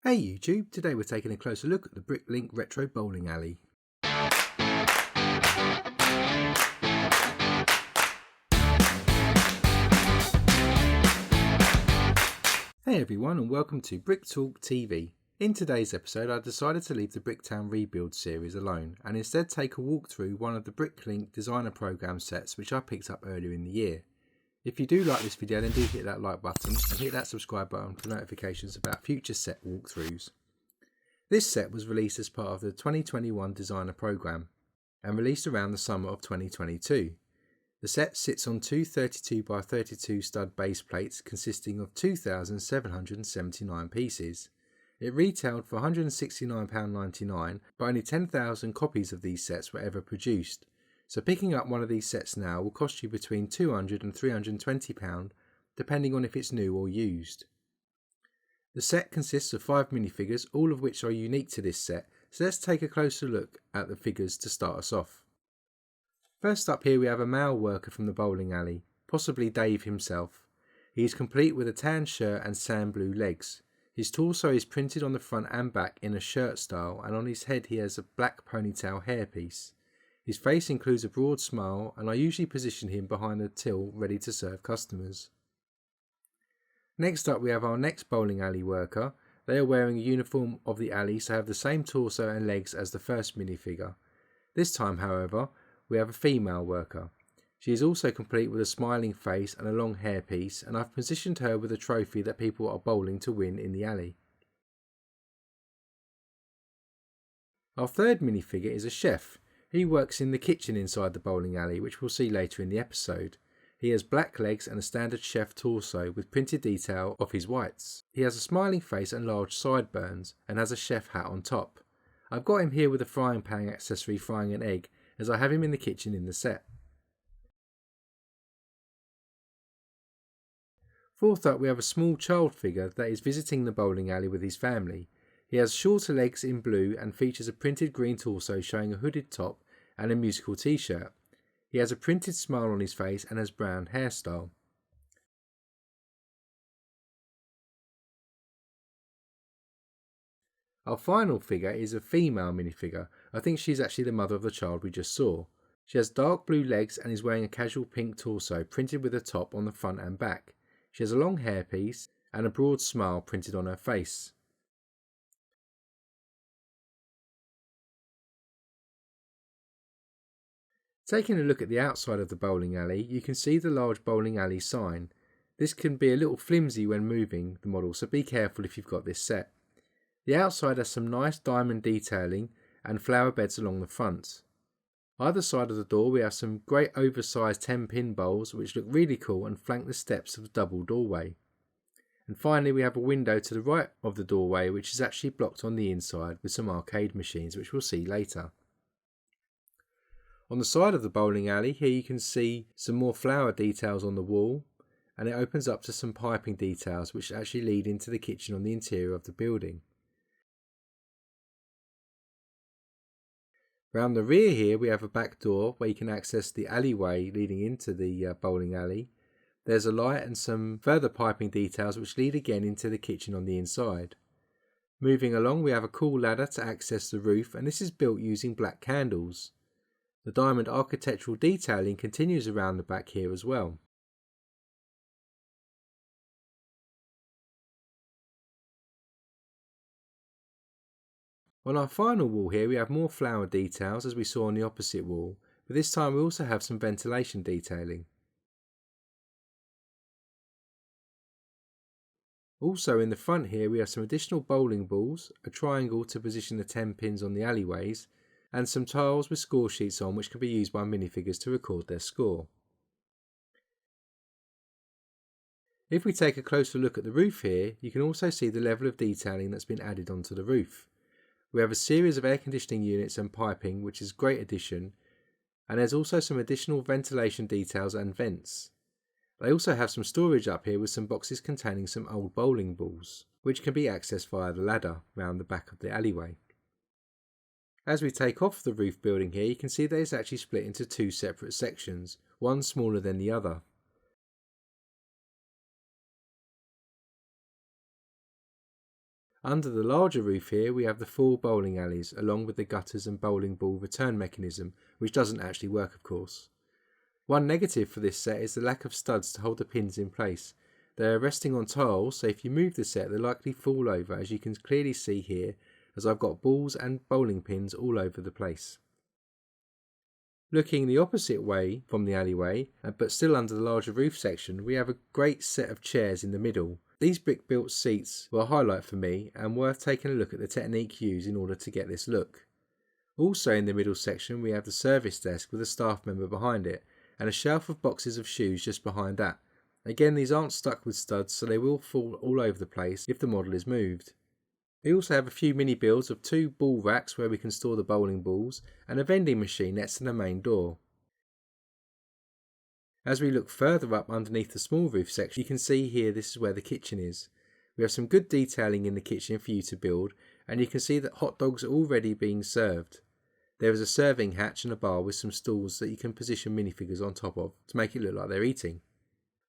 Hey YouTube, today we're taking a closer look at the BrickLink Retro Bowling Alley. Hey everyone and welcome to Brick Talk TV. In today's episode I decided to leave the Bricktown Rebuild series alone and instead take a walk through one of the BrickLink Designer Program sets which I picked up earlier in the year. If you do like this video then do hit that like button and hit that subscribe button for notifications about future set walkthroughs. This set was released as part of the 2021 Designer Program and released around the summer of 2022. The set sits on two 32x32 stud base plates consisting of 2,779 pieces. It retailed for £169.99 but only 10,000 copies of these sets were ever produced, so picking up one of these sets now will cost you between £200 and £320 depending on if it's new or used. The set consists of 5 minifigures, all of which are unique to this set, so let's take a closer look at the figures to start us off. First up here we have a male worker from the bowling alley, possibly Dave himself. He is complete with a tan shirt and sand blue legs. His torso is printed on the front and back in a shirt style, and on his head he has a black ponytail hairpiece. His face includes a broad smile, and I usually position him behind a till ready to serve customers. Next up we have our next bowling alley worker. They are wearing a uniform of the alley so have the same torso and legs as the first minifigure. This time however we have a female worker. She is also complete with a smiling face and a long hairpiece, and I've positioned her with a trophy that people are bowling to win in the alley. Our third minifigure is a chef. He works in the kitchen inside the bowling alley, which we'll see later in the episode. He has black legs and a standard chef torso with printed detail of his whites. He has a smiling face and large sideburns and has a chef hat on top. I've got him here with a frying pan accessory frying an egg as I have him in the kitchen in the set. Fourth up we have a small child figure that is visiting the bowling alley with his family. He has shorter legs in blue and features a printed green torso showing a hooded top and a musical t-shirt. He has a printed smile on his face and has brown hairstyle. Our final figure is a female minifigure. I think she's actually the mother of the child we just saw. She has dark blue legs and is wearing a casual pink torso printed with a top on the front and back. She has a long hairpiece and a broad smile printed on her face. Taking a look at the outside of the bowling alley, you can see the large bowling alley sign. This can be a little flimsy when moving the model, so be careful if you've got this set. The outside has some nice diamond detailing and flower beds along the front. Either side of the door we have some great oversized 10-pin bowls which look really cool and flank the steps of the double doorway. And finally we have a window to the right of the doorway which is actually blocked on the inside with some arcade machines which we'll see later. On the side of the bowling alley here you can see some more flower details on the wall, and it opens up to some piping details which actually lead into the kitchen on the interior of the building. Round the rear here we have a back door where you can access the alleyway leading into the bowling alley. There's a light and some further piping details which lead again into the kitchen on the inside. Moving along we have a cool ladder to access the roof, and this is built using black candles. The diamond architectural detailing continues around the back here as well. On our final wall here we have more flower details as we saw on the opposite wall, but this time we also have some ventilation detailing. Also in the front here we have some additional bowling balls, a triangle to position the 10 pins on the alleyways, and some tiles with score sheets on which can be used by minifigures to record their score. If we take a closer look at the roof here, you can also see the level of detailing that's been added onto the roof. We have a series of air conditioning units and piping which is a great addition, and there's also some additional ventilation details and vents. They also have some storage up here with some boxes containing some old bowling balls, which can be accessed via the ladder round the back of the alleyway. As we take off the roof building here, you can see that it's actually split into two separate sections, one smaller than the other. Under the larger roof here we have the 4 bowling alleys along with the gutters and bowling ball return mechanism, which doesn't actually work of course. One negative for this set is the lack of studs to hold the pins in place. They are resting on tiles, so if you move the set they'll likely fall over, as you can clearly see here, as I've got balls and bowling pins all over the place. Looking the opposite way from the alleyway, but still under the larger roof section, we have a great set of chairs in the middle. These brick built seats were a highlight for me and worth taking a look at the technique used in order to get this look. Also in the middle section we have the service desk with a staff member behind it, and a shelf of boxes of shoes just behind that. Again, these aren't stuck with studs, so they will fall all over the place if the model is moved. We also have a few mini builds of 2 ball racks where we can store the bowling balls, and a vending machine next to the main door. As we look further up underneath the small roof section, you can see here this is where the kitchen is. We have some good detailing in the kitchen for you to build, and you can see that hot dogs are already being served. There is a serving hatch and a bar with some stools that you can position minifigures on top of to make it look like they're eating.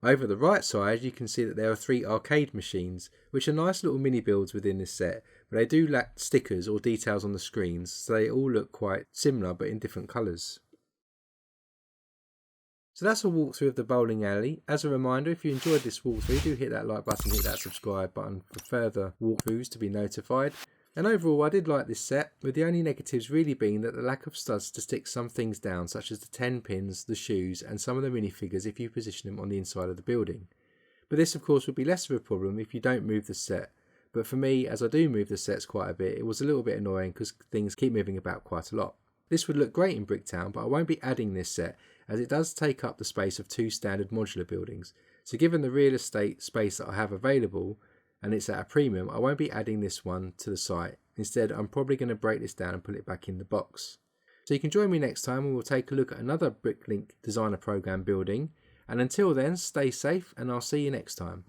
Over the right side you can see that there are 3 arcade machines, which are nice little mini builds within this set, but they do lack stickers or details on the screens, so they all look quite similar but in different colours. So that's a walkthrough of the bowling alley. As a reminder, if you enjoyed this walkthrough, do hit that like button, hit that subscribe button for further walkthroughs to be notified. And overall I did like this set, with the only negatives really being that the lack of studs to stick some things down, such as the 10 pins, the shoes and some of the minifigures if you position them on the inside of the building. But this of course would be less of a problem if you don't move the set, but for me, as I do move the sets quite a bit, it was a little bit annoying because things keep moving about quite a lot. This would look great in Bricktown, but I won't be adding this set as it does take up the space of 2 standard modular buildings, so given the real estate space that I have available, and it's at a premium, I won't be adding this one to the site. Instead, I'm probably going to break this down and put it back in the box. So you can join me next time and we'll take a look at another BrickLink Designer Program building. And until then, stay safe and I'll see you next time.